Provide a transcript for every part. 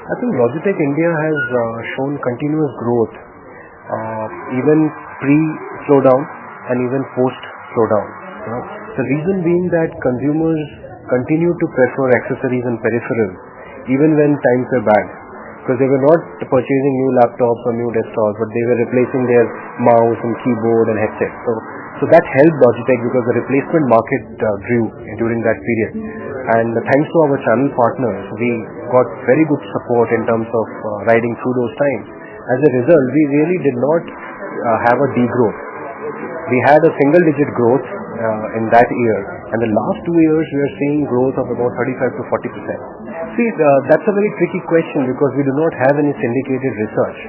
I think Logitech India has shown continuous growth, even pre-slowdown and even post-slowdown. The reason being that consumers continue to prefer accessories and peripherals even when times were bad, because they were not purchasing new laptops or new desktops, but they were replacing their mouse and keyboard and headset. So that helped Logitech because the replacement market grew during that period. And thanks to our channel partners, we got very good support in terms of riding through those times. As a result, we really did not have a degrowth. We had a single-digit growth in that year, and the last 2 years we are seeing growth of about 35 to 40%. See, that's a very tricky question because we do not have any syndicated research.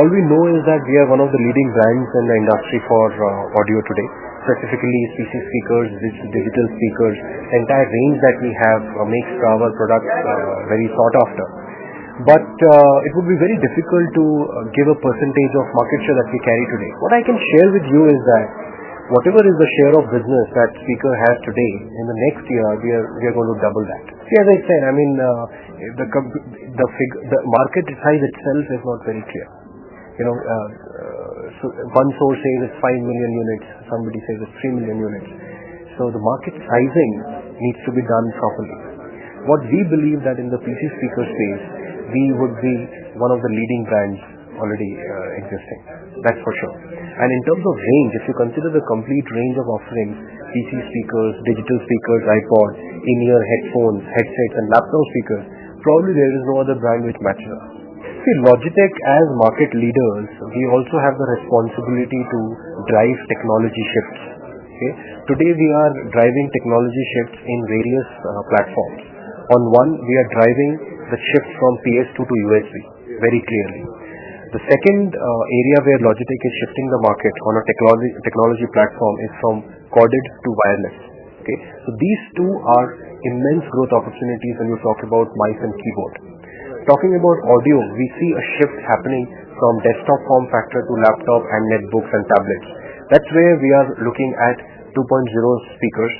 All we know is that we are one of the leading brands in the industry for audio today, specifically PC speakers, digital speakers. The entire range that we have makes our products very sought after. But it would be very difficult to give a percentage of market share that we carry today. What I can share with you is that whatever is the share of business that speaker has today, in the next year we are going to double that. See, as I said, I mean the market size itself is not very clear. So one source says it's 5 million units, somebody says it's 3 million units. So the market sizing needs to be done properly. What we believe that in the PC speaker space, we would be one of the leading brands already existing. That's for sure. And in terms of range, if you consider the complete range of offerings, PC speakers, digital speakers, iPods, in-ear headphones, headsets and laptop speakers, probably there is no other brand which matches us. See, Logitech as market leaders, we also have the responsibility to drive technology shifts. Okay? Today we are driving technology shifts in various platforms. On one, we are driving the shift from PS2 to USB very clearly. The second area where Logitech is shifting the market on a technology platform is from corded to wireless. Okay? So these two are immense growth opportunities when you talk about mice and keyboard. Talking about audio, we see a shift happening from desktop form factor to laptop and netbooks and tablets. That's where we are looking at 2.0 speakers,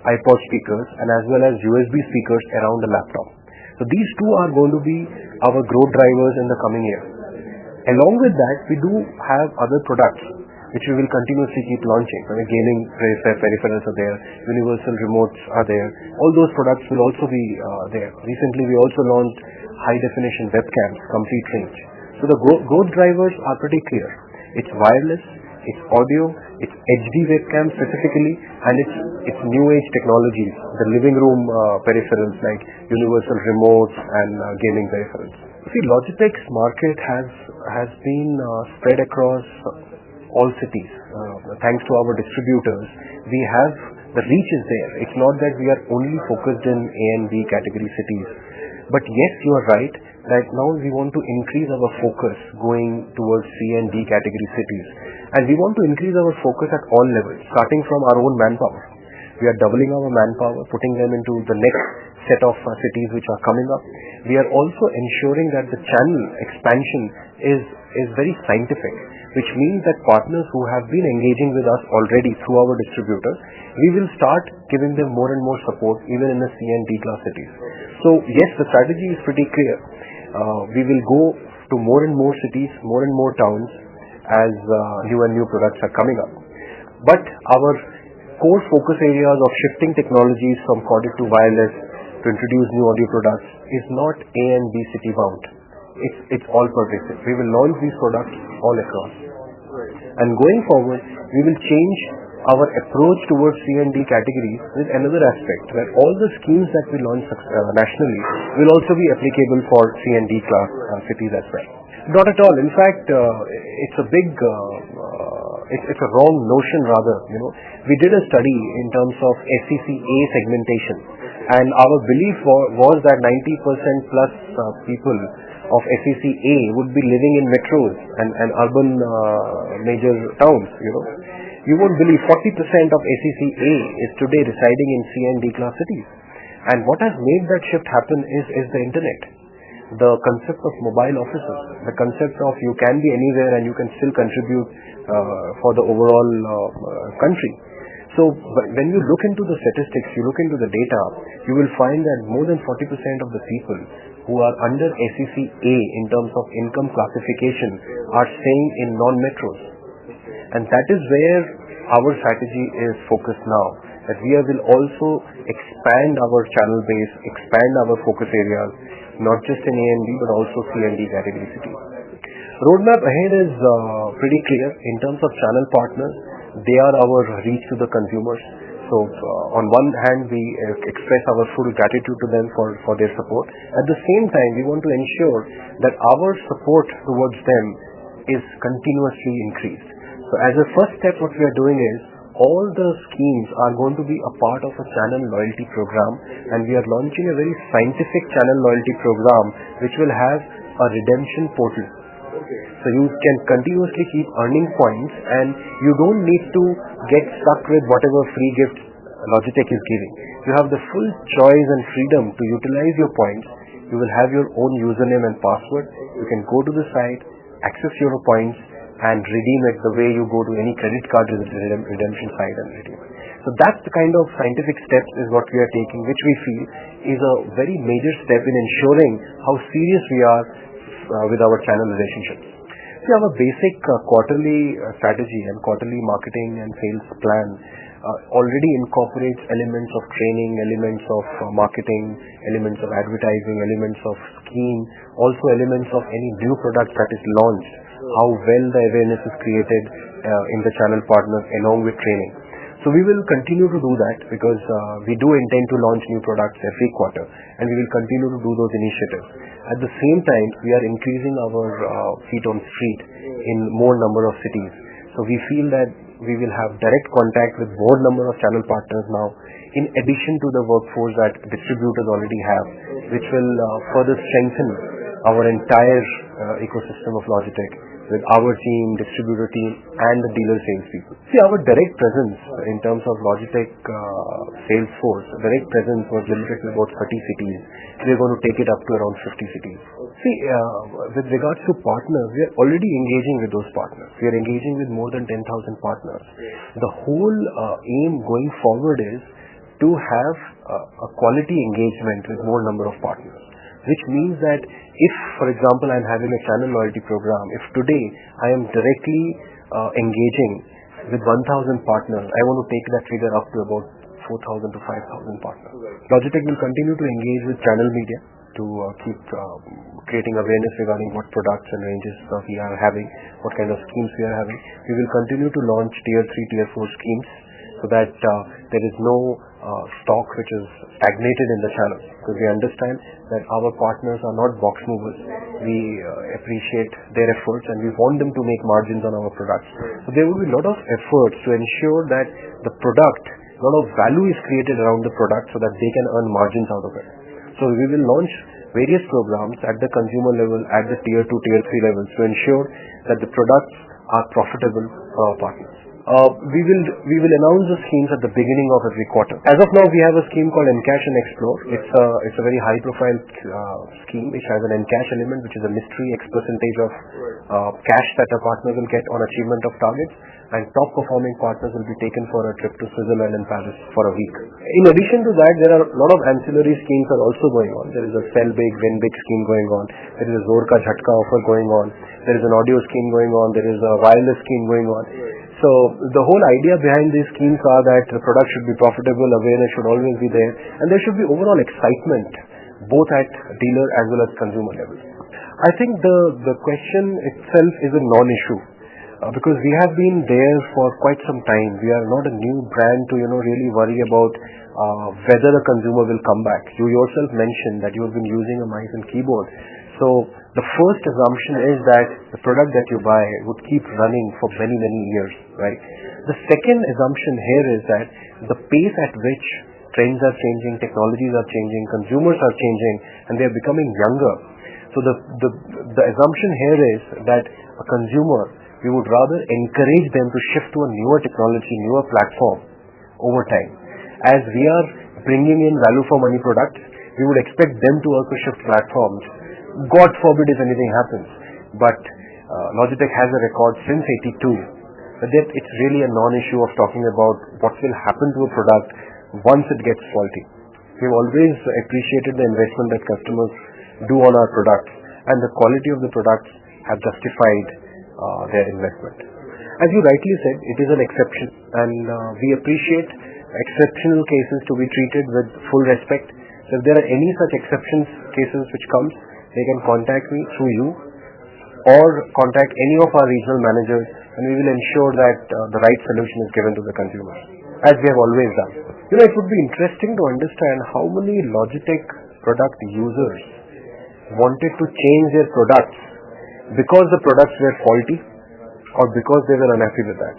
iPod speakers, and as well as USB speakers around the laptop. So these two are going to be our growth drivers in the coming year. Along with that, we do have other products which we will continuously keep launching. Gaming peripherals are there, universal remotes are there. All those products will also be there. Recently, we also launched high-definition webcams, complete range. So the growth drivers are pretty clear. It's wireless, it's audio, it's HD webcam specifically, and it's new age technologies, the living room peripherals like universal remotes and gaming peripherals. See, Logitech's market has been spread across all cities. Thanks to our distributors, we have the reach is there. It's not that we are only focused in A and B category cities. But yes, you are right that now we want to increase our focus going towards C and D category cities. And we want to increase our focus at all levels, starting from our own manpower. We are doubling our manpower, putting them into the next set of cities which are coming up. We are also ensuring that the channel expansion is very scientific, which means that partners who have been engaging with us already through our distributors, we will start giving them more and more support even in the C and D class cities. So yes, the strategy is pretty clear. We will go to more and more cities, more and more towns as new and new products are coming up. But our core focus areas of shifting technologies from corded to wireless to introduce new audio products is not A and B city bound. It's all pervasive. We will launch these products all across. And going forward, we will change our approach towards C and D categories with another aspect, where all the schemes that we launch nationally will also be applicable for C and D class cities as well. Not at all. In fact, it's a big, it's a wrong notion rather. We did a study in terms of SEC-A segmentation, and our belief was that 90% plus people of SEC-A would be living in metros and urban major towns. You won't believe 40% of SEC-A is today residing in C and D class cities. And what has made that shift happen is the internet. The concept of mobile offices, the concept of you can be anywhere and you can still contribute for the overall country. So when you look into the statistics, you look into the data, you will find that more than 40% of the people who are under SEC A in terms of income classification are staying in non-metros. And that is where our strategy is focused now, that we will also expand our channel base, expand our focus areas, not just in A and B but also C and D category cities. Roadmap ahead is pretty clear. In terms of channel partners, they are our reach to the consumers. So on one hand, we express our full gratitude to them for their support. At the same time, we want to ensure that our support towards them is continuously increased. So as a first step, what we are doing is all the schemes are going to be a part of a channel loyalty program, and we are launching a very scientific channel loyalty program which will have a redemption portal. So you can continuously keep earning points, and you don't need to get stuck with whatever free gift Logitech is giving. You have the full choice and freedom to utilize your points. You will have your own username and password. You can go to the site, access your points, and redeem it the way you go to any credit card redemption site and redeem it. So that's the kind of scientific steps is what we are taking, which we feel is a very major step in ensuring how serious we are with our channel relationships. See, our basic quarterly strategy and quarterly marketing and sales plan already incorporates elements of training, elements of marketing, elements of advertising, elements of scheme, also elements of any new product that is launched, how well the awareness is created in the channel partners along with training. So we will continue to do that because we do intend to launch new products every quarter, and we will continue to do those initiatives. At the same time, we are increasing our feet on street in more number of cities. So we feel that we will have direct contact with more number of channel partners now, in addition to the workforce that distributors already have, which will further strengthen our entire ecosystem of Logitech with our team, distributor team, and the dealer sales people. See, our direct presence in terms of Logitech sales force, direct presence was limited to about 30 cities. We are going to take it up to around 50 cities. See, with regards to partners, we are already engaging with those partners. We are engaging with more than 10,000 partners. The whole aim going forward is to have a quality engagement with more number of partners, which means that if, for example, I am having a channel loyalty program, if today I am directly engaging with 1,000 partners, I want to take that figure up to about 4,000 to 5,000 partners. Logitech will continue to engage with channel media to keep creating awareness regarding what products and ranges we are having, what kind of schemes we are having. We will continue to launch tier 3, tier 4 schemes so that there is no stock which is stagnated in the channel, because we understand that our partners are not box movers. We appreciate their efforts and we want them to make margins on our products. So there will be a lot of efforts to ensure that the product, a lot of value is created around the product so that they can earn margins out of it. So we will launch various programs at the consumer level, at the tier 2, tier 3 levels to ensure that the products are profitable for our partners. We will announce the schemes at the beginning of every quarter. As of now, we have a scheme called Encash and Explore. It's a very high profile scheme which has an Encash element, which is a mystery X percentage of cash that a partner will get on achievement of targets, and top performing partners will be taken for a trip to Switzerland and Paris for a week. In addition to that, there are a lot of ancillary schemes are also going on. There is a Sell Big, Win Big scheme going on. There is a Zor Ka Jhatka offer going on. There is an audio scheme going on. There is a wireless scheme going on. So the whole idea behind these schemes are that the product should be profitable, awareness should always be there, and there should be overall excitement both at dealer as well as consumer level. I think the question itself is a non-issue because we have been there for quite some time. We are not a new brand to really worry about whether the consumer will come back. You yourself mentioned that you have been using a mouse and keyboard. So the first assumption is that the product that you buy would keep running for many, many years, right? The second assumption here is that the pace at which trends are changing, technologies are changing, consumers are changing, and they are becoming younger. So the assumption here is that a consumer, we would rather encourage them to shift to a newer technology, newer platform over time. As we are bringing in value for money products, we would expect them to also shift platforms. God forbid if anything happens, but Logitech has a record since 82, but that it's really a non-issue of talking about what will happen to a product once it gets faulty. We've always appreciated the investment that customers do on our products, and the quality of the products have justified their investment. As you rightly said, it is an exception, and we appreciate exceptional cases to be treated with full respect. So if there are any such exceptions cases which comes, they can contact me through you or contact any of our regional managers, and we will ensure that the right solution is given to the consumer, as we have always done. It would be interesting to understand how many Logitech product users wanted to change their products because the products were faulty or because they were unhappy with that.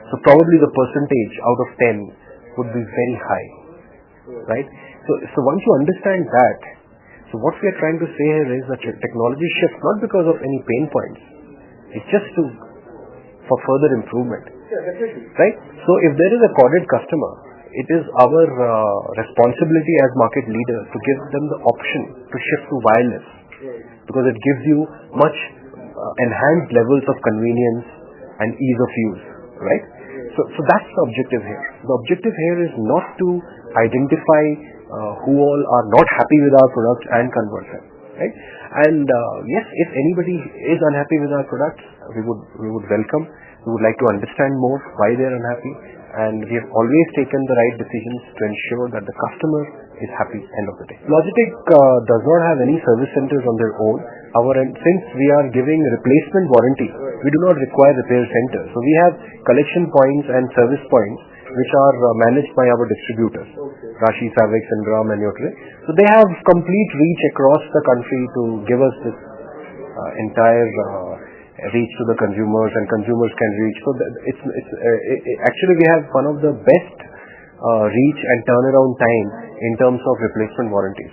So probably the percentage out of 10 would be very high, right? So once you understand that, so what we are trying to say here is that technology shift not because of any pain points, it's just for further improvement, right? So if there is a corded customer, it is our responsibility as market leaders to give them the option to shift to wireless, because it gives you much enhanced levels of convenience and ease of use, right? So that's the objective here. The objective here is not to identify who all are not happy with our products and convert them, right? And yes, if anybody is unhappy with our products, we would welcome. We would like to understand more why they are unhappy, and we have always taken the right decisions to ensure that the customer is happy end of the day. Logitech does not have any service centers on their own. Since we are giving replacement warranty, we do not require repair centers. So we have collection points and service points which are managed by our distributors, Rashi, Savix, and Ram and Yotre. So they have complete reach across the country to give us this entire reach to the consumers, and consumers can reach. So actually we have one of the best reach and turnaround time in terms of replacement warranties.